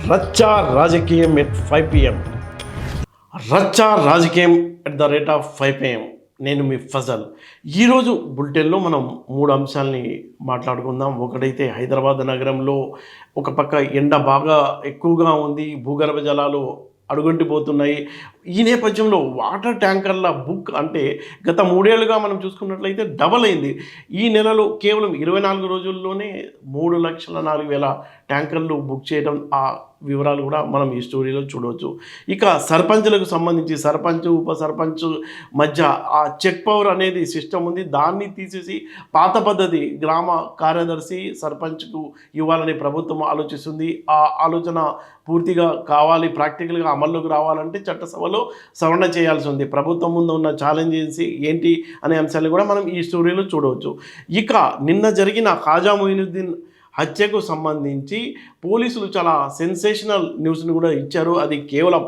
రచ్చా రాజకీయం at 5 PM. రచ్చా రాజకీయం at the rate of 5 PM. నేను మీ ఫజల్. ఈరోజు బులెటిన్లో మనం 3 అంశాలని మాట్లాడుకుందాం. ఒకటైతే హైదరాబాద్ నగరంలో ఒక పక్క ఎండ బాగా ఎక్కువగా ఉంది, భూగర్భ జలాలు అడుగంటిపోతున్నాయి. ఈ నేపథ్యంలో వాటర్ ట్యాంకర్ల బుక్ అంటే గత 3 ఏళ్ళుగా మనం చూసుకున్నట్లయితే డబల్ అయింది. ఈ నెలలో కేవలం 24 రోజుల్లోనే 3,04,000 ట్యాంకర్లు బుక్ చేయడం, ఆ వివరాలు కూడా మనం ఈ స్టోరీలో చూడవచ్చు. ఇక సర్పంచ్లకు సంబంధించి సర్పంచ్ ఉప సర్పంచ్ మధ్య ఆ చెక్ పవర్ అనేది సిస్టమ్ ఉంది. దాన్ని తీసేసి పాత పద్ధతి గ్రామ కార్యదర్శి సర్పంచ్కు ఇవ్వాలని ప్రభుత్వం ఆలోచిస్తుంది. ఆ ఆలోచన పూర్తిగా కావాలి, ప్రాక్టికల్గా అమల్లోకి రావాలంటే చట్టసభలో సవరణ చేయాల్సి ఉంది. ప్రభుత్వం ముందు ఉన్న ఛాలెంజెస్ ఏంటి అనే అంశాన్ని కూడా మనం ఈ స్టోరీలో చూడవచ్చు. ఇక నిన్న జరిగిన ఖాజా మొయినుద్దీన్ హత్యకు సంబంధించి పోలీసులు చాలా సెన్సేషనల్ న్యూస్ని కూడా ఇచ్చారు. అది కేవలం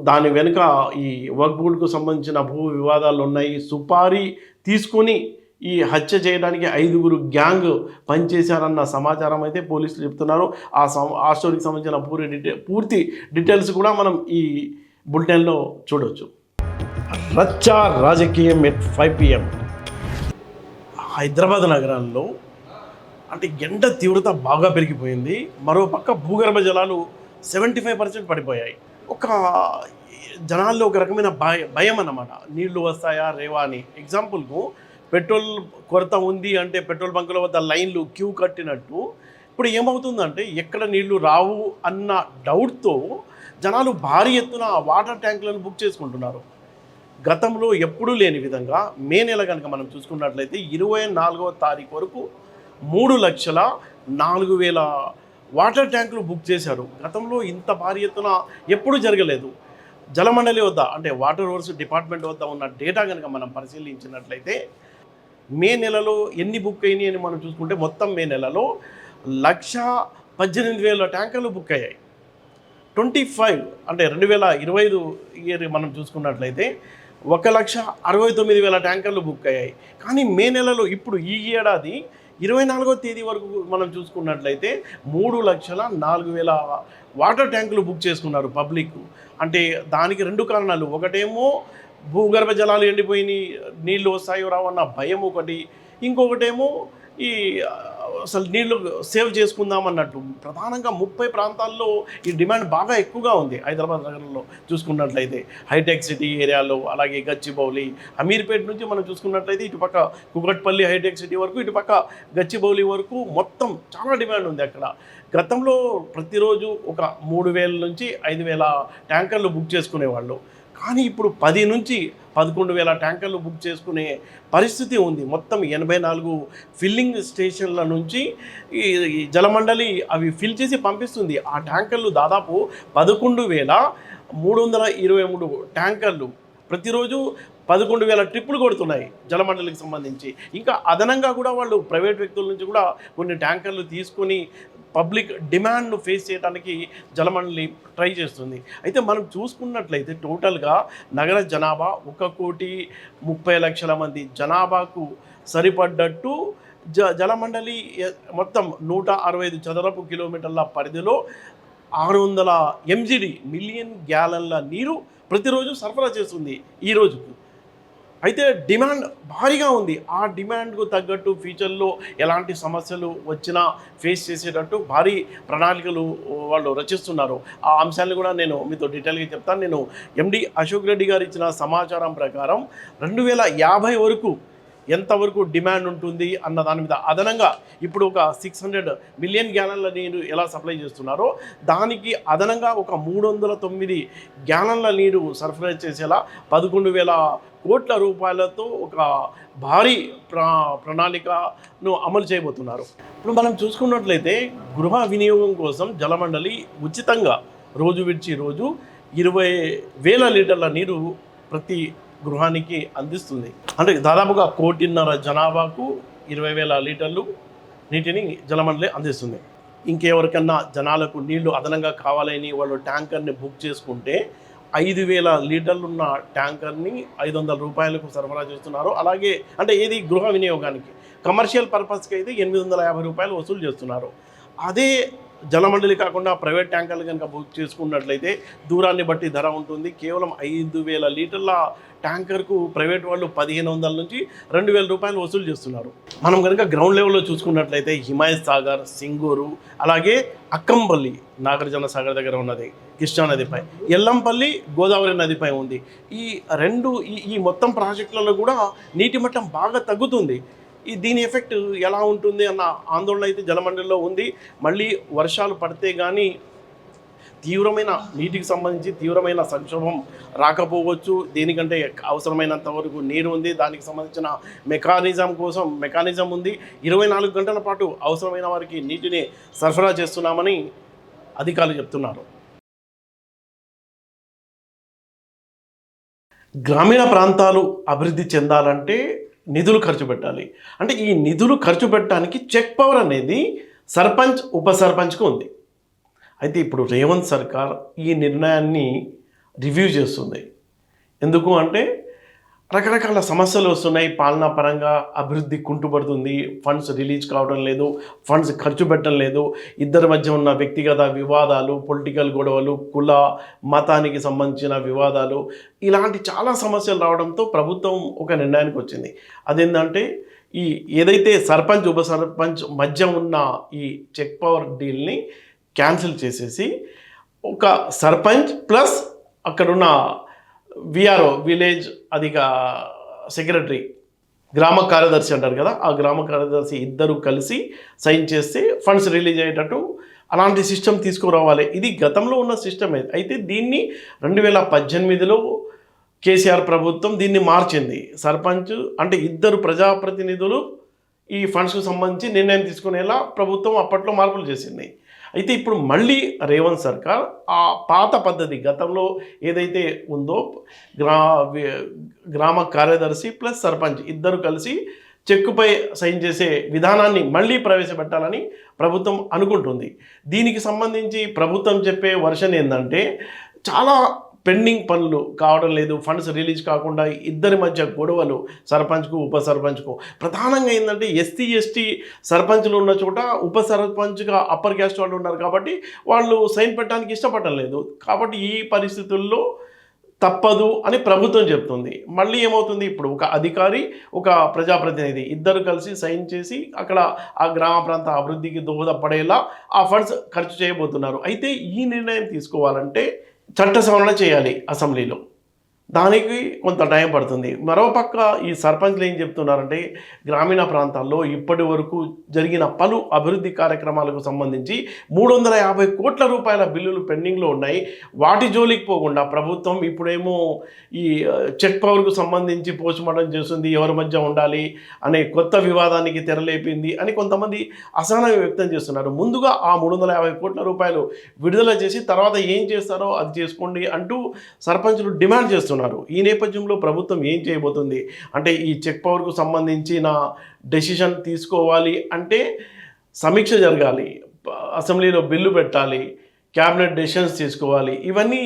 దాని వెనుక ఈ వక్ఫ్ బోర్డుకు సంబంధించిన భూ వివాదాలు ఉన్నాయి. సుపారీ తీసుకొని ఈ హత్య చేయడానికి 5గురు గ్యాంగ్ పనిచేశారన్న సమాచారం అయితే పోలీసులు చెప్తున్నారు. ఆ స్టోరీకి సంబంధించిన పూర్తి డీటెయిల్స్ కూడా మనం ఈ బులెటిన్లో చూడవచ్చు. రచ్చా రాజకీయం ఎట్ 5 PM. హైదరాబాద్ నగరంలో అంటే ఎండ తీవ్రత బాగా పెరిగిపోయింది. మరోపక్క భూగర్భ జలాలు 75% పడిపోయాయి. ఒక జనాల్లో ఒక రకమైన భయం అన్నమాట. నీళ్లు వస్తాయా రేవా అని. ఎగ్జాంపుల్కు పెట్రోల్ కొరత ఉంది అంటే పెట్రోల్ బంకుల వద్ద లైన్లు క్యూ కట్టినట్టు ఇప్పుడు ఏమవుతుందంటే ఎక్కడ నీళ్లు రావు అన్న డౌట్తో జనాలు భారీ ఎత్తున వాటర్ ట్యాంకులను బుక్ చేసుకుంటున్నారు. గతంలో ఎప్పుడూ లేని విధంగా మే నెల కనుక మనం చూసుకున్నట్లయితే 24వ తారీఖు వరకు 3,04,000 వాటర్ ట్యాంకులు బుక్ చేశారు. గతంలో ఇంత భారీ ఎత్తున ఎప్పుడూ జరగలేదు. జలమండలి వద్ద అంటే వాటర్ వర్క్స్ డిపార్ట్మెంట్ వద్ద ఉన్న డేటా కనుక మనం పరిశీలించినట్లయితే మే నెలలో ఎన్ని బుక్ అయినాయి అని మనం చూసుకుంటే మొత్తం మే నెలలో 1,18,000 ట్యాంకర్లు బుక్ అయ్యాయి. 25 అంటే 2025 ఇయర్ మనం చూసుకున్నట్లయితే 1,69,000 ట్యాంకర్లు బుక్ అయ్యాయి. కానీ మే నెలలో ఇప్పుడు ఈ ఏడాది 24వ తేదీ వరకు మనం చూసుకున్నట్లయితే 3,04,000 వాటర్ ట్యాంకులు బుక్ చేసుకున్నారు పబ్లిక్. అంటే దానికి 2 కారణాలు. ఒకటేమో భూగర్భ జలాలు ఎండిపోయినాయి, నీళ్ళు వస్తాయో రావు అన్న భయం ఒకటి. ఇంకొకటేమో ఈ అసలు నీళ్లు సేవ్ చేసుకుందాం అన్నట్టు. ప్రధానంగా 30 ప్రాంతాల్లో ఈ డిమాండ్ బాగా ఎక్కువగా ఉంది. హైదరాబాద్ నగరంలో చూసుకున్నట్లయితే హైటెక్ సిటీ ఏరియాలో, అలాగే గచ్చిబౌలి, అమీర్పేట నుంచి మనం చూసుకున్నట్లయితే ఇటుపక్క కుకట్పల్లి హైటెక్ సిటీ వరకు, ఇటుపక్క గచ్చిబౌలి వరకు మొత్తం చాలా డిమాండ్ ఉంది అక్కడ. గతంలో ప్రతిరోజు ఒక 3,000 నుంచి 5,000 ట్యాంకర్లు బుక్ చేసుకునేవాళ్ళు. కానీ ఇప్పుడు 10 నుంచి 11,000 ట్యాంకర్లు బుక్ చేసుకునే పరిస్థితి ఉంది. మొత్తం 84 ఫిల్లింగ్ స్టేషన్ల నుంచి ఈ జలమండలి అవి ఫిల్ చేసి పంపిస్తుంది. ఆ ట్యాంకర్లు దాదాపు 11,323 ట్యాంకర్లు ప్రతిరోజు 11,000 ట్రిప్పులు కొడుతున్నాయి జలమండలికి సంబంధించి. ఇంకా అదనంగా కూడా వాళ్ళు ప్రైవేట్ వ్యక్తుల నుంచి కూడా కొన్ని ట్యాంకర్లు తీసుకొని పబ్లిక్ డిమాండ్ను ఫేస్ చేయడానికి జలమండలి ట్రై చేస్తుంది. అయితే మనం చూసుకున్నట్లయితే టోటల్గా నగర జనాభా 1,30,00,000 మంది జనాభాకు సరిపడ్డట్టు జలమండలి మొత్తం 165 చదరపు కిలోమీటర్ల పరిధిలో 600 MGD మిలియన్ గ్యాలన్ల నీరు ప్రతిరోజు సరఫరా చేస్తుంది ఈ రోజుకు. అయితే డిమాండ్ భారీగా ఉంది. ఆ డిమాండ్కు తగ్గట్టు ఫ్యూచర్లో ఎలాంటి సమస్యలు వచ్చినా ఫేస్ చేసేటట్టు భారీ ప్రణాళికలు వాళ్ళు రచిస్తున్నారు. ఆ అంశాన్ని కూడా నేను మీతో డీటెయిల్గా చెప్తాను. నేను MD అశోక్ రెడ్డి గారు ఇచ్చిన సమాచారం ప్రకారం 2050 వరకు ఎంతవరకు డిమాండ్ ఉంటుంది అన్న దాని మీద అదనంగా ఇప్పుడు ఒక 600 మిలియన్ గ్యాలన్ల నీరు ఎలా సప్లై చేస్తున్నారో దానికి అదనంగా ఒక 309 గ్యాలన్ల నీరు సరఫరా చేసేలా 11,000 కోట్ల రూపాయలతో ఒక భారీ ప్రణాళికను అమలు చేయబోతున్నారు. ఇప్పుడు మనం చూసుకున్నట్లయితే గృహ వినియోగం కోసం జలమండలి ఉచితంగా రోజు విడిచి రోజు 20,000 లీటర్ల నీరు ప్రతి గృహానికి అందిస్తుంది. అంటే దాదాపుగా 1,50,00,000 జనాభాకు 20,000 లీటర్లు నీటిని జలమండలి అందిస్తుంది. ఇంకెవరికన్నా జనాలకు నీళ్లు అదనంగా కావాలని వాళ్ళు ట్యాంకర్ని బుక్ చేసుకుంటే 5,000 లీటర్లున్న ట్యాంకర్ని 500 రూపాయలకు సరఫరా చేస్తున్నారు. అలాగే అంటే ఏది గృహ వినియోగానికి, కమర్షియల్ పర్పస్కి అయితే 850 రూపాయలు వసూలు చేస్తున్నారు. అదే జలమండలి కాకుండా ప్రైవేట్ ట్యాంకర్లు కనుక బుక్ చేసుకున్నట్లయితే దూరాన్ని బట్టి ధర ఉంటుంది. కేవలం 5,000 లీటర్ల ట్యాంకర్కు ప్రైవేట్ వాళ్ళు 1,500 నుంచి 2,000 రూపాయలు వసూలు చేస్తున్నారు. మనం కనుక గ్రౌండ్ లెవెల్లో చూసుకున్నట్లయితే హిమాయత్ సాగర్, సింగూరు, అలాగే అక్కంపల్లి నాగార్జున సాగర్ దగ్గర ఉన్నది కృష్ణా నదిపై, ఎల్లంపల్లి గోదావరి నదిపై ఉంది. ఈ రెండు ఈ మొత్తం ప్రాజెక్టులలో కూడా నీటి మట్టం బాగా తగ్గుతుంది. దీని ఎఫెక్ట్ ఎలా ఉంటుంది అన్న ఆందోళన అయితే జలమండలిలో ఉంది. మళ్ళీ వర్షాలు పడితే కానీ తీవ్రమైన నీటికి సంబంధించి తీవ్రమైన సంక్షోభం రాకపోవచ్చు. దీనికంటే అవసరమైనంత వరకు నీరు ఉంది. దానికి సంబంధించిన మెకానిజం ఉంది. 24 గంటల పాటు అవసరమైన వారికి నీటిని సరఫరా చేస్తున్నామని అధికారులు చెప్తున్నారు. గ్రామీణ ప్రాంతాలు అభివృద్ధి చెందాలంటే నిధులు ఖర్చు పెట్టాలి. అంటే ఈ నిధులు ఖర్చు పెట్టడానికి చెక్ పవర్ అనేది సర్పంచ్, ఉప సర్పంచ్కు ఉంది. అయితే ఇప్పుడు రేవంత్ సర్కార్ ఈ నిర్ణయాన్ని రివ్యూ చేస్తుంది. ఎందుకు అంటే రకరకాల సమస్యలు వస్తున్నాయి. పాలనా పరంగా అభివృద్ధి కుంటుపడుతుంది, ఫండ్స్ రిలీజ్ కావడం లేదు, ఫండ్స్ ఖర్చు పెట్టడం లేదు, ఇద్దరి మధ్య ఉన్న వ్యక్తిగత వివాదాలు, పొలిటికల్ గొడవలు, కుల మతానికి సంబంధించిన వివాదాలు, ఇలాంటి చాలా సమస్యలు రావడంతో ప్రభుత్వం ఒక నిర్ణయానికి వచ్చింది. అదేంటంటే ఏదైతే సర్పంచ్, ఉప సర్పంచ్ మధ్య ఉన్న ఈ చెక్ పవర్ డీల్ని క్యాన్సిల్ చేసేసి ఒక సర్పంచ్ ప్లస్ అక్కడున్న విఆర్ఓ, విలేజ్ సెక్రటరీ, గ్రామ కార్యదర్శి అంటారు కదా, ఆ గ్రామ కార్యదర్శి ఇద్దరు కలిసి సైన్ చేస్తే ఫండ్స్ రిలీజ్ అయ్యేటట్టు అలాంటి సిస్టమ్ తీసుకురావాలి. ఇది గతంలో ఉన్న సిస్టమే. అయితే దీన్ని 2018లో కేసీఆర్ ప్రభుత్వం దీన్ని మార్చింది. సర్పంచ్ అంటే ఇద్దరు ప్రజాప్రతినిధులు ఈ ఫండ్స్కు సంబంధించి నిర్ణయం తీసుకునేలా ప్రభుత్వం అప్పట్లో మార్పులు చేసింది. అయితే ఇప్పుడు మళ్ళీ రేవంత్ సర్కార్ ఆ పాత పద్ధతి గతంలో ఏదైతే ఉందో గ్రామ కార్యదర్శి ప్లస్ సర్పంచ్ ఇద్దరు కలిసి చెక్కుపై సైన్ చేసే విధానాన్ని మళ్ళీ ప్రవేశపెట్టాలని ప్రభుత్వం అనుకుంటుంది. దీనికి సంబంధించి ప్రభుత్వం చెప్పే వర్షన్ ఏంటంటే చాలా పెండింగ్ పనులు కావడం లేదు, ఫండ్స్ రిలీజ్ కాకుండా ఇద్దరి మధ్య గొడవలు, సర్పంచ్కు ఉప సర్పంచ్కు. ప్రధానంగా ఏంటంటే ఎస్టీ సర్పంచ్లు ఉన్న చోట ఉప సర్పంచ్గా అప్పర్ క్యాస్ట్ వాళ్ళు ఉన్నారు కాబట్టి వాళ్ళు సైన్ పెట్టడానికి ఇష్టపడటం లేదు. కాబట్టి ఈ పరిస్థితుల్లో తప్పదు అని ప్రభుత్వం చెప్తుంది. మళ్ళీ ఏమవుతుంది, ఇప్పుడు ఒక అధికారి, ఒక ప్రజాప్రతినిధి ఇద్దరు కలిసి సైన్ చేసి అక్కడ ఆ గ్రామ ప్రాంత అభివృద్ధికి దోహదపడేలా ఆ ఫండ్స్ ఖర్చు చేయబోతున్నారు. అయితే ఈ నిర్ణయం తీసుకోవాలంటే చట్ట సవరణ చేయాలి అసెంబ్లీలో. దానికి కొంత టైం పడుతుంది. మరోపక్క ఈ సర్పంచ్లు ఏం చెప్తున్నారంటే గ్రామీణ ప్రాంతాల్లో ఇప్పటి వరకు జరిగిన పలు అభివృద్ధి కార్యక్రమాలకు సంబంధించి 350 కోట్ల రూపాయల బిల్లులు పెండింగ్లో ఉన్నాయి. వాటి జోలికి పోకుండా ప్రభుత్వం ఇప్పుడేమో ఈ చెక్ పవర్కు సంబంధించి పోస్ట్మార్టం చేస్తుంది, ఎవరి మధ్య ఉండాలి అనే కొత్త వివాదానికి తెరలేపింది అని కొంతమంది అసహనం వ్యక్తం చేస్తున్నారు. ముందుగా ఆ 350 కోట్ల రూపాయలు విడుదల చేసి తర్వాత ఏం చేస్తారో అది చేసుకోండి అంటూ సర్పంచులు డిమాండ్ చేస్తున్నారు. ఈ నేపథ్యంలో ప్రభుత్వం ఏం చేయబోతుంది అంటే ఈ చెక్ పవర్కు సంబంధించిన డెసిషన్ తీసుకోవాలి అంటే సమీక్ష జరగాలి, అసెంబ్లీలో బిల్లు పెట్టాలి, క్యాబినెట్ డెసిషన్స్ తీసుకోవాలి. ఇవన్నీ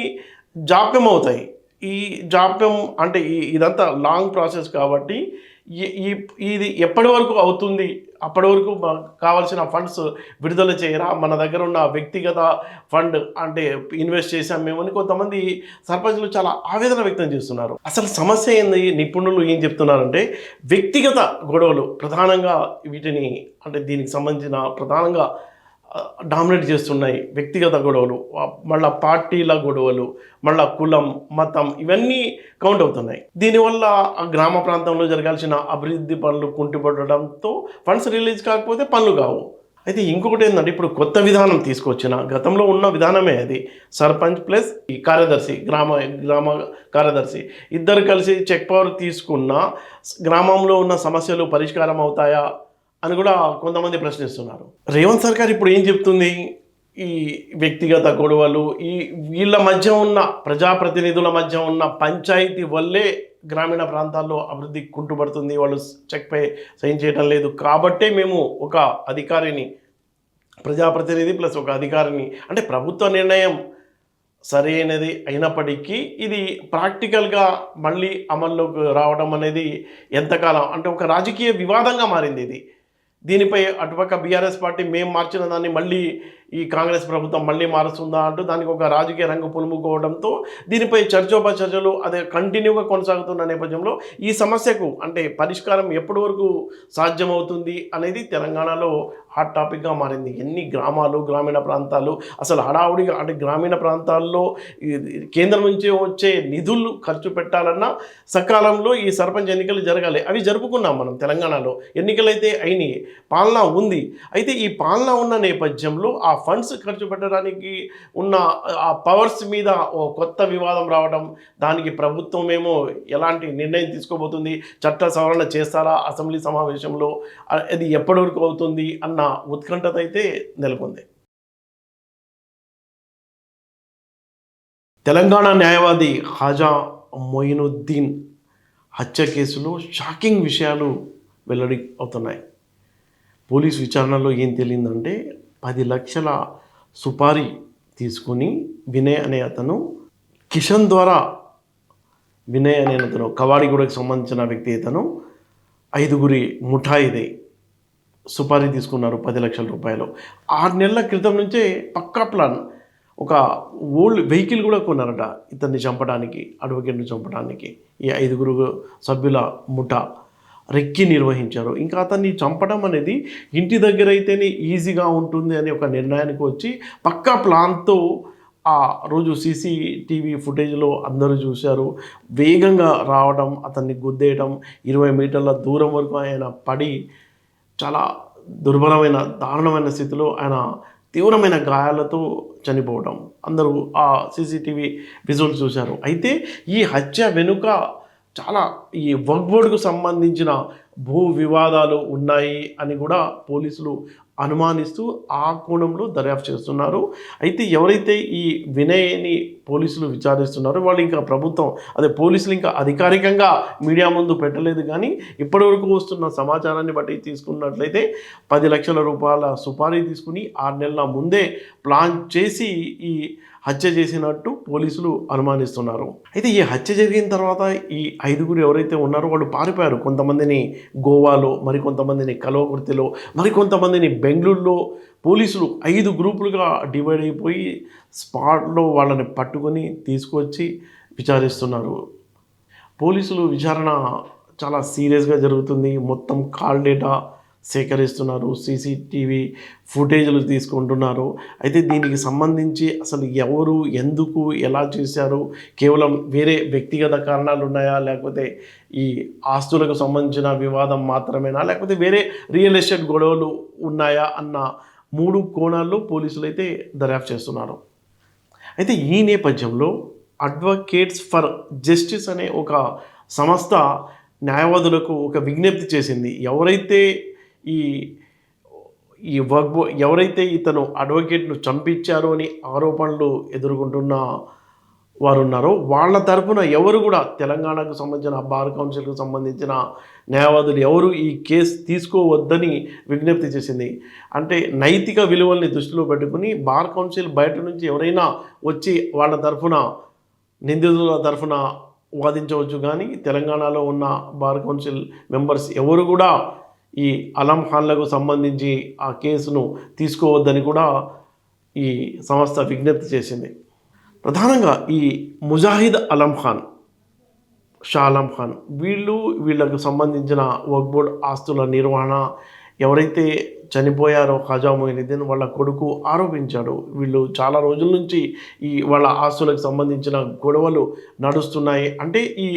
జాప్యం అవుతాయి. ఈ జాప్యం అంటే ఇదంతా లాంగ్ ప్రాసెస్ కాబట్టి ఇది ఎప్పటి వరకు అవుతుంది, అప్పటి వరకు కావాల్సిన ఫండ్స్ విడుదల చేయరా, మన దగ్గర ఉన్న వ్యక్తిగత ఫండ్ అంటే ఇన్వెస్ట్ చేసాం మేమని కొంతమంది సర్పంచ్లు చాలా ఆవేదన వ్యక్తం చేస్తున్నారు. అసలు సమస్య ఏంది, నిపుణులు ఏం చెప్తున్నారంటే వ్యక్తిగత గొడవలు ప్రధానంగా వీటిని అంటే దీనికి సంబంధించిన ప్రధానంగా డామినేట్ చేస్తున్నాయి. వ్యక్తిగత గొడవలు, మళ్ళీ పార్టీల గొడవలు, మళ్ళీ కులం మతం ఇవన్నీ కౌంట్ అవుతున్నాయి. దీనివల్ల ఆ గ్రామ ప్రాంతంలో జరగాల్సిన అభివృద్ధి పనులు కుంటుపడడంతో ఫండ్స్ రిలీజ్ కాకపోతే పనులు కావు. అయితే ఇంకొకటి ఏంటంటే ఇప్పుడు కొత్త విధానం తీసుకొచ్చిన, గతంలో ఉన్న విధానమే అది, సర్పంచ్ ప్లస్ ఈ కార్యదర్శి గ్రామ కార్యదర్శి ఇద్దరు కలిసి చెక్ పవర్ తీసుకున్న గ్రామంలో ఉన్న సమస్యలు పరిష్కారం అవుతాయా అని కూడా కొంతమంది ప్రశ్నిస్తున్నారు. రేవంత్ సర్కార్ ఇప్పుడు ఏం చెప్తుంది, ఈ వ్యక్తిగత గొడవలు, వీళ్ళ మధ్య ఉన్న ప్రజాప్రతినిధుల మధ్య ఉన్న పంచాయతీ వల్లే గ్రామీణ ప్రాంతాల్లో అభివృద్ధి కుంటుపడుతుంది, వాళ్ళు చెక్పై సైన్ చేయడం లేదు కాబట్టే మేము ఒక అధికారిని, ప్రజాప్రతినిధి ప్లస్ ఒక అధికారిని, అంటే ప్రభుత్వ నిర్ణయం సరైనది అయినప్పటికీ ఇది ప్రాక్టికల్గా మళ్ళీ అమల్లోకి రావడం అనేది ఎంతకాలం అంటే ఒక రాజకీయ వివాదంగా మారింది ఇది. దీనిపై అటుపక్క బీఆర్ఎస్ పార్టీ మేము మార్చిన దాన్ని మళ్ళీ ఈ కాంగ్రెస్ ప్రభుత్వం మళ్ళీ మారుస్తుందా అంటూ దానికి ఒక రాజకీయ రంగు పులుముకోవడంతో దీనిపై చర్చోపచర్చలు అదే కంటిన్యూగా కొనసాగుతున్న నేపథ్యంలో ఈ సమస్యకు అంటే పరిష్కారం ఎప్పటి వరకు సాధ్యమవుతుంది అనేది తెలంగాణలో హాట్ టాపిక్గా మారింది. ఎన్ని గ్రామాలు, గ్రామీణ ప్రాంతాలు అసలు హడావుడిగా అంటే గ్రామీణ ప్రాంతాల్లో కేంద్రం నుంచి వచ్చే నిధులు ఖర్చు పెట్టాలన్నా సకాలంలో ఈ సర్పంచ్ ఎన్నికలు జరగాలి. అవి జరుపుకున్నాం మనం తెలంగాణలో, ఎన్నికలైతే అయినాయి, పాలన ఉంది. అయితే ఈ పాలన ఉన్న నేపథ్యంలో ఆ ఫండ్స్ ఖర్చు పెట్టడానికి ఉన్న ఆ పవర్స్ మీద ఓ కొత్త వివాదం రావడం, దానికి ప్రభుత్వం ఏమో ఎలాంటి నిర్ణయం తీసుకోబోతుంది, చట్ట సవరణ చేస్తారా అసెంబ్లీ సమావేశంలో, అది ఎప్పటి వరకు అవుతుంది అన్న ఉత్కంఠత అయితే నెలకొంది. తెలంగాణ న్యాయవాది ఖాజా మొయినుద్దీన్ హత్య కేసులో షాకింగ్ విషయాలు వెల్లడి అవుతున్నాయి. పోలీస్ విచారణలో ఏం తెలియందంటే 10 లక్షల సుపారీ తీసుకుని వినయ్ అనే అతను కిషన్ ద్వారా, వినయ్ అనే అతను కవాడిగూడకు సంబంధించిన వ్యక్తి, అతను 5గురి ముఠాయిదే సుపారీ తీసుకున్నారు 10 లక్షల రూపాయలు. 6 నెలల క్రితం నుంచే పక్కా ప్లాన్, ఒక ఓల్డ్ వెహికల్ కూడా కొన్నారట ఇతన్ని చంపడానికి, అడ్వకేట్ని చంపడానికి. ఈ 5గురు సభ్యుల ముఠా రెక్కి నిర్వహించారు. ఇంకా అతన్ని చంపడం అనేది ఇంటి దగ్గర అయితేనే ఈజీగా ఉంటుంది అనే ఒక నిర్ణయానికి వచ్చి పక్కా ప్లాన్తో ఆ రోజు సీసీటీవీ ఫుటేజ్లో అందరూ చూశారు. వేగంగా రావడం, అతన్ని గుద్దేయడం, 20 మీటర్ల దూరం వరకు ఆయన పడి చాలా దుర్బలమైన దారుణమైన స్థితిలో ఆయన తీవ్రమైన గాయాలతో చనిపోవడం అందరూ ఆ సీసీటీవీ విజువల్స్ చూశారు. అయితే ఈ హత్య వెనుక చాలా ఈ వక్ఫ్ బోర్డుకు సంబంధించిన భూ వివాదాలు ఉన్నాయి అని కూడా పోలీసులు అనుమానిస్తూ ఆ కోణంలో దర్యాప్తు చేస్తున్నారు. అయితే ఎవరైతే ఈ వినయ్ని పోలీసులు విచారిస్తున్నారో వాళ్ళు ఇంకా ప్రభుత్వం పోలీసులు ఇంకా అధికారికంగా మీడియా ముందు పెట్టలేదు. కానీ ఇప్పటివరకు వస్తున్న సమాచారాన్ని బట్టి తీసుకున్నట్లయితే 10 లక్షల రూపాయల సుపారీ తీసుకుని 6 నెలల ముందే ప్లాన్ చేసి ఈ హత్య చేసినట్టు పోలీసులు అనుమానిస్తున్నారు. అయితే ఈ హత్య జరిగిన తర్వాత ఈ 5గురు ఎవరైతే ఉన్నారో వాళ్ళు పారిపోయారు. కొంతమందిని గోవాలో, మరికొంతమందిని కల్వకుర్తిలో, మరికొంతమందిని బెంగళూరులో పోలీసులు 5 గ్రూపులుగా డివైడ్ అయిపోయి స్పాట్లో వాళ్ళని పట్టుకొని తీసుకొచ్చి విచారిస్తున్నారు. పోలీసులు విచారణ చాలా సీరియస్గా జరుగుతుంది. మొత్తం కాల్ డేటా సేకరిస్తున్నారు, సీసీటీవీ ఫుటేజ్లు తీసుకుంటున్నారు. అయితే దీనికి సంబంధించి అసలు ఎవరు, ఎందుకు, ఎలా చేశారు, కేవలం వేరే వ్యక్తిగత కారణాలు ఉన్నాయా, లేకపోతే ఈ ఆస్తులకు సంబంధించిన వివాదం మాత్రమేనా, లేకపోతే వేరే రియల్ ఎస్టేట్ గొడవలు ఉన్నాయా అన్న 3 కోణాల్లో పోలీసులు అయితే దర్యాప్తు చేస్తున్నారు. అయితే ఈ నేపథ్యంలో అడ్వకేట్స్ ఫర్ జస్టిస్ అనే ఒక సంస్థ న్యాయవాదులకు ఒక విజ్ఞప్తి చేసింది. ఎవరైతే ఇతను అడ్వకేట్ను చంపించారో అని ఆరోపణలు ఎదుర్కొంటున్న వారు ఉన్నారో వాళ్ళ తరఫున ఎవరు కూడా తెలంగాణకు సంబంధించిన బార్ కౌన్సిల్కు సంబంధించిన న్యాయవాదులు ఎవరు ఈ కేసు తీసుకోవద్దని విజ్ఞప్తి చేసింది. అంటే నైతిక విలువల్ని దృష్టిలో పెట్టుకుని బార్ కౌన్సిల్ బయట నుంచి ఎవరైనా వచ్చి వాళ్ళ తరఫున, నిందితుల తరఫున వాదించవచ్చు. కానీ తెలంగాణలో ఉన్న బార్ కౌన్సిల్ మెంబర్స్ ఎవరు కూడా ఈ అలం ఖాన్లకు సంబంధించి ఆ కేసును తీసుకోవద్దని కూడా ఈ సంస్థ విజ్ఞప్తి చేసింది. ప్రధానంగా ఈ ముజాహిద్ అలం ఖాన్, షా ఆలం ఖాన్ వీళ్ళకు సంబంధించిన వక్ఫ్ బోర్డ్ ఆస్తుల నిర్వహణ ఎవరైతే చనిపోయారో ఖాజా మొయినుద్దీన్ వాళ్ళ కొడుకు ఆరోపించాడు. వీళ్ళు చాలా రోజుల నుంచి వాళ్ళ ఆస్తులకు సంబంధించిన గొడవలు నడుస్తున్నాయి. అంటే ఈ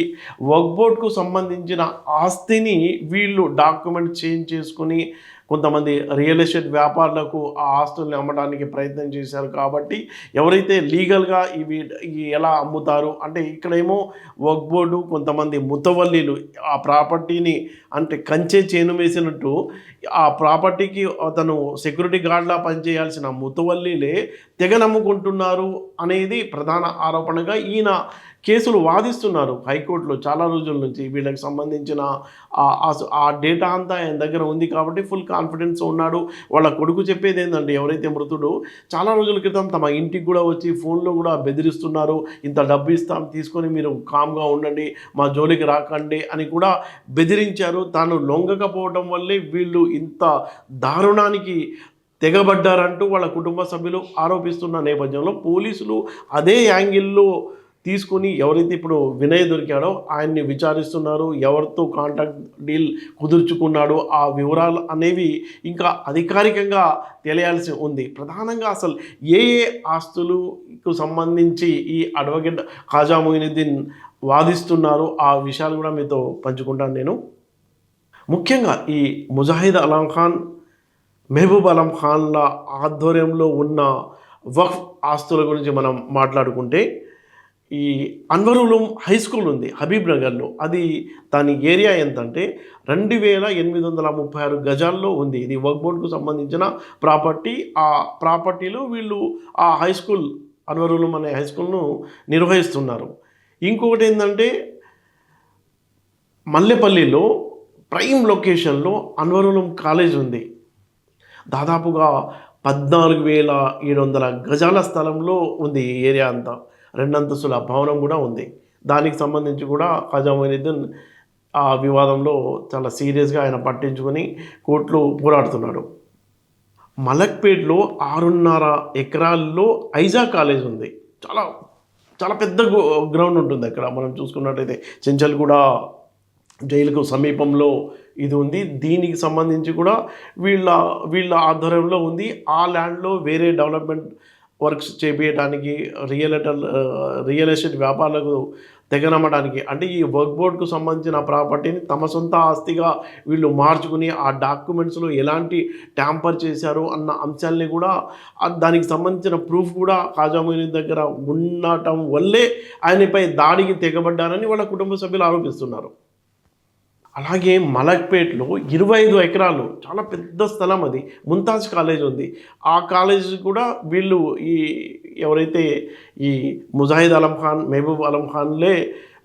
వక్ఫ్ బోర్డ్కు సంబంధించిన ఆస్తిని వీళ్ళు డాక్యుమెంట్ చేంజ్ చేసుకుని కొంతమంది రియల్ ఎస్టేట్ వ్యాపారులకు ఆ ఆస్తుల్ని అమ్మడానికి ప్రయత్నం చేశారు. కాబట్టి ఎవరైతే లీగల్గా ఇవి ఎలా అమ్ముతారు అంటే ఇక్కడేమో వక్ఫ్ బోర్డు, కొంతమంది ముతవల్లీలు ఆ ప్రాపర్టీని అంటే కంచె చేను వేసినట్టు ఆ ప్రాపర్టీకి అతను సెక్యూరిటీ గార్డ్లా పనిచేయాల్సిన ముతవల్లీలే తెగ నమ్ముకుంటున్నారు అనేది ప్రధాన ఆరోపణగా ఈయన కేసులు వాదిస్తున్నారు హైకోర్టులో చాలా రోజుల నుంచి. వీళ్ళకి సంబంధించిన ఆ డేటా అంతా ఆయన దగ్గర ఉంది కాబట్టి ఫుల్ కాన్ఫిడెన్స్ ఉన్నాడు. వాళ్ళ కొడుకు చెప్పేది ఏంటంటే ఎవరైతే మృతుడు చాలా రోజుల క్రితం తమ ఇంటికి కూడా వచ్చి ఫోన్లో కూడా బెదిరిస్తున్నారు, ఇంత డబ్బు ఇస్తాం తీసుకొని మీరు కామ్గా ఉండండి, మా జోలికి రాకండి అని కూడా బెదిరించారు. తాను లొంగకపోవడం వల్లే వీళ్ళు ఇంత దారుణానికి తెగబడ్డారంటూ వాళ్ళ కుటుంబ సభ్యులు ఆరోపిస్తున్న నేపథ్యంలో పోలీసులు అదే యాంగిల్లో తీసుకుని ఎవరైతే ఇప్పుడు వినయ్ దొరికాడో ఆయన్ని విచారిస్తున్నారు. ఎవరితో కాంటాక్ట్ డీల్ కుదుర్చుకున్నాడు ఆ వివరాలు అనేవి ఇంకా అధికారికంగా తెలియాల్సి ఉంది. ప్రధానంగా అసలు ఏ ఆస్తులకు సంబంధించి ఈ అడ్వకేట్ ఖాజా మొయినుద్దీన్ వాదిస్తున్నారు ఆ విషయాలు కూడా మీతో పంచుకుంటాను నేను. ముఖ్యంగా ఈ ముజాహిద్ అలం ఖాన్, మెహబూబ్ అలం ఖాన్ల ఆధ్వర్యంలో ఉన్న వక్ఫ్ ఆస్తుల గురించి మనం మాట్లాడుకుంటే ఈ అన్వర్ ఉలూమ్ హై స్కూల్ ఉంది హబీబ్ నగర్లో. అది దాని ఏరియా ఎంత అంటే 2836 గజాల్లో ఉంది. ఇది వక్ఫ్ బోర్డుకు సంబంధించిన ప్రాపర్టీ. ఆ ప్రాపర్టీలో వీళ్ళు ఆ హై స్కూల్ అన్వర్ ఉలూమ్ అనే హై స్కూల్ను నిర్వహిస్తున్నారు. ఇంకొకటి ఏంటంటే మల్లెపల్లిలో ప్రైమ్ లొకేషన్లో అన్వర్ ఉలూమ్ కాలేజ్ ఉంది. దాదాపుగా 14,700 గజాల స్థలంలో ఉంది ఈ ఏరియా అంతా. 2 అంతస్తుల భవనం కూడా ఉంది. దానికి సంబంధించి కూడా ఖాజా మొయినుద్దీన్ ఆ వివాదంలో చాలా సీరియస్గా ఆయన పట్టించుకొని కోర్టులో పోరాడుతున్నాడు. మలక్పేట్లో 6.5 ఎకరాల్లో ఐజా కాలేజ్ ఉంది. చాలా చాలా పెద్ద గ్రౌండ్ ఉంటుంది అక్కడ. మనం చూసుకున్నట్టయితే చెంచల్గూడ జైలుకు సమీపంలో ఇది ఉంది. దీనికి సంబంధించి కూడా వీళ్ళ ఆధ్వర్యంలో ఉంది. ఆ ల్యాండ్లో వేరే డెవలప్మెంట్ వర్క్స్ చేపించడానికి రియల్ ఎస్టేట్ వ్యాపారులకు తెగనమ్మడానికి, అంటే ఈ వర్క్ బోర్డుకు సంబంధించిన ప్రాపర్టీని తమ సొంత ఆస్తిగా వీళ్ళు మార్చుకుని ఆ డాక్యుమెంట్స్లో ఎలాంటి ట్యాంపర్ చేశారు అన్న అంశాలని కూడా దానికి సంబంధించిన ప్రూఫ్ కూడా ఖాజా మొయినుద్దీన్ దగ్గర ఉండటం వల్లే ఆయనపై దాడికి తెగబడ్డారని వాళ్ళ కుటుంబ సభ్యులు ఆరోపిస్తున్నారు. అలాగే మలక్పేట్లో 25 ఎకరాలు చాలా పెద్ద స్థలం, అది ముంతాజ్ కాలేజ్ ఉంది. ఆ కాలేజ్ కూడా వీళ్ళు ఎవరైతే ఈ ముజాహిద్ అలం ఖాన్, మెహబూబ్ అలం ఖాన్లే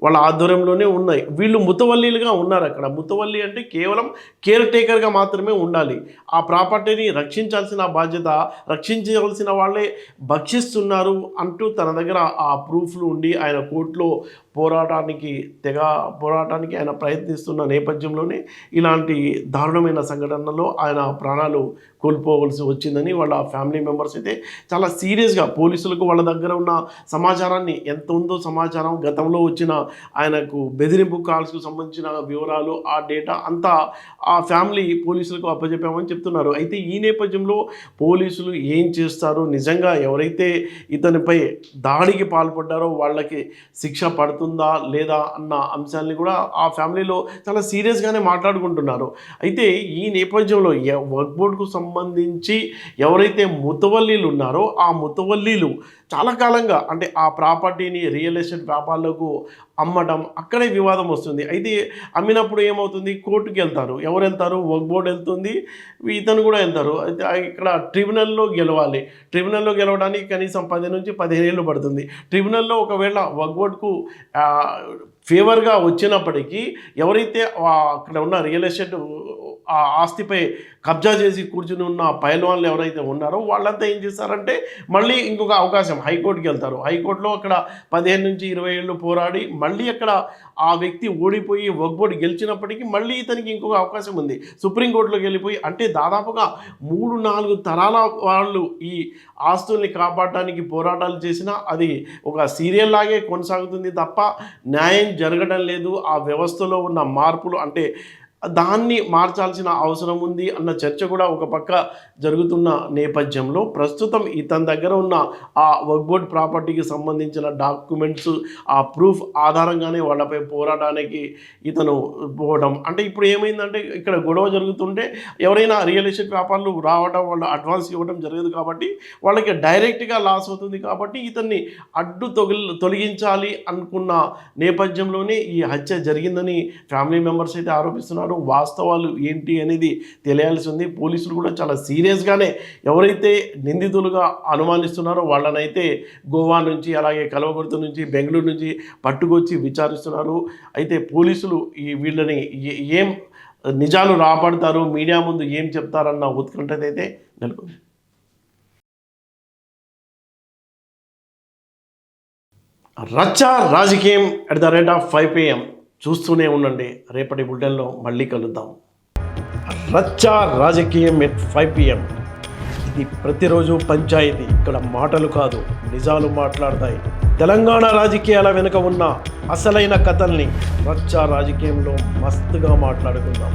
వాళ్ళ ఆధ్వర్యంలోనే ఉన్నాయి. వీళ్ళు ముతవల్లీలుగా ఉన్నారు అక్కడ. ముతవల్లి అంటే కేవలం కేర్ టేకర్గా మాత్రమే ఉండాలి. ఆ ప్రాపర్టీని రక్షించాల్సిన బాధ్యత రక్షించాల్సిన వాళ్ళే భక్షిస్తున్నారు అంటూ తన దగ్గర ఆ ప్రూఫ్లు ఉండి ఆయన కోర్టులో పోరాటానికి ఆయన ప్రయత్నిస్తున్న నేపథ్యంలోనే ఇలాంటి దారుణమైన సంఘటనలో ఆయన ప్రాణాలు కోల్పోవలసి వచ్చిందని వాళ్ళ ఫ్యామిలీ మెంబర్స్ అయితే చాలా సీరియస్గా పోలీసులకు వాళ్ళ దగ్గర ఉన్న సమాచారాన్ని, ఎంత ఉందో సమాచారం, గతంలో వచ్చిన ఆయనకు బెదిరింపు కాల్స్కు సంబంధించిన వివరాలు, ఆ డేటా అంతా ఆ ఫ్యామిలీ పోలీసులకు అప్పచెప్పామని చెప్తున్నారు. అయితే ఈ నేపథ్యంలో పోలీసులు ఏం చేస్తారు, నిజంగా ఎవరైతే ఇతనిపై దాడికి పాల్పడ్డారో వాళ్ళకి శిక్ష పడుతుందా లేదా అన్న అంశాన్ని కూడా ఆ ఫ్యామిలీలో చాలా సీరియస్గానే మాట్లాడుకుంటున్నారు. అయితే ఈ నేపథ్యంలో వర్క్ బోర్డుకు సంబంధించి ఎవరైతే ముతవల్లీలు ఉన్నారో ఆ ముతవల్లీలు చాలా కాలంగా అంటే ఆ ప్రాపర్టీని రియల్ ఎస్టేట్ వ్యాపారులకు అమ్మడం, అక్కడే వివాదం వస్తుంది. అయితే అమ్మినప్పుడు ఏమవుతుంది, కోర్టుకి వెళ్తారు. ఎవరు వెళ్తారు, వర్క్ బోర్డు వెళ్తుంది, ఇతను కూడా వెళ్తారు. అయితే ఇక్కడ ట్రిబ్యునల్లో గెలవాలి. ట్రిబ్యునల్లో గెలవడానికి కనీసం 10 నుంచి 15 ఏళ్ళు పడుతుంది. ట్రిబ్యునల్లో ఒకవేళ వర్క్ బోర్డుకు ఫేవర్గా వచ్చినప్పటికీ ఎవరైతే అక్కడ ఉన్న రియల్ ఎస్టేట్ ఆ ఆస్తిపై కబ్జా చేసి కూర్చుని ఉన్న పైల్వాన్లు ఎవరైతే ఉన్నారో వాళ్ళంతా ఏం చేస్తారంటే మళ్ళీ ఇంకొక అవకాశం హైకోర్టుకి వెళ్తారు. హైకోర్టులో అక్కడ 15 నుంచి 20 ఏళ్ళు పోరాడి మళ్ళీ అక్కడ ఆ వ్యక్తి ఓడిపోయి వర్క్ బోర్డు గెలిచినప్పటికీ మళ్ళీ ఇతనికి ఇంకొక అవకాశం ఉంది సుప్రీంకోర్టులోకి వెళ్ళిపోయి. అంటే దాదాపుగా 3-4 తరాల వాళ్ళు ఈ ఆస్తుల్ని కాపాడటానికి పోరాటాలు చేసినా అది ఒక సీరియల్ లాగే కొనసాగుతుంది తప్ప న్యాయం జరగడం లేదు. ఆ వ్యవస్థలో ఉన్న మార్పులు అంటే దాన్ని మార్చాల్సిన అవసరం ఉంది అన్న చర్చ కూడా ఒక పక్క జరుగుతున్న నేపథ్యంలో ప్రస్తుతం ఇతని దగ్గర ఉన్న ఆ వర్క్ బోర్డ్ ప్రాపర్టీకి సంబంధించిన డాక్యుమెంట్స్, ఆ ప్రూఫ్ ఆధారంగానే వాళ్ళపై పోరాటానికి ఇతను పోవడం. అంటే ఇప్పుడు ఏమైందంటే ఇక్కడ గొడవ జరుగుతుంటే ఎవరైనా రియల్ ఎస్టేట్ వ్యాపారులు రావడం, వాళ్ళు అడ్వాన్స్ ఇవ్వడం జరగదు కాబట్టి వాళ్ళకి డైరెక్ట్గా లాస్ అవుతుంది. కాబట్టి ఇతన్ని తొలగించాలి అనుకున్న నేపథ్యంలోనే ఈ హత్య జరిగిందని ఫ్యామిలీ మెంబర్స్ అయితే ఆరోపిస్తున్నారు. వాస్తవాలు ఏంటి అనేది తెలియాల్సి ఉంది. పోలీసులు కూడా చాలా సీరియస్గానే ఎవరైతే నిందితులుగా అనుమానిస్తున్నారో వాళ్ళనైతే గోవా నుంచి అలాగే కల్వకుర్తి నుంచి బెంగళూరు నుంచి పట్టుకొచ్చి విచారిస్తున్నారు. అయితే పోలీసులు వీళ్ళని ఏం నిజాలు రాబడతారు, మీడియా ముందు ఏం చెప్తారన్న ఉత్కంఠత అయితే నెలకొంది. రచ్చా రాజకీయం @5 PM చూస్తూనే ఉండండి. రేపటి బులెటిన్లో మళ్ళీ కలుద్దాం. రచ్చా రాజకీయం @5 PM. ఇది ప్రతిరోజు పంచాయతీ. ఇక్కడ మాటలు కాదు నిజాలు మాట్లాడతాయి. తెలంగాణ రాజకీయాల వెనుక ఉన్న అసలైన కథల్ని రచ్చ రాజకీయంలో మస్తుగా మాట్లాడుకుందాం.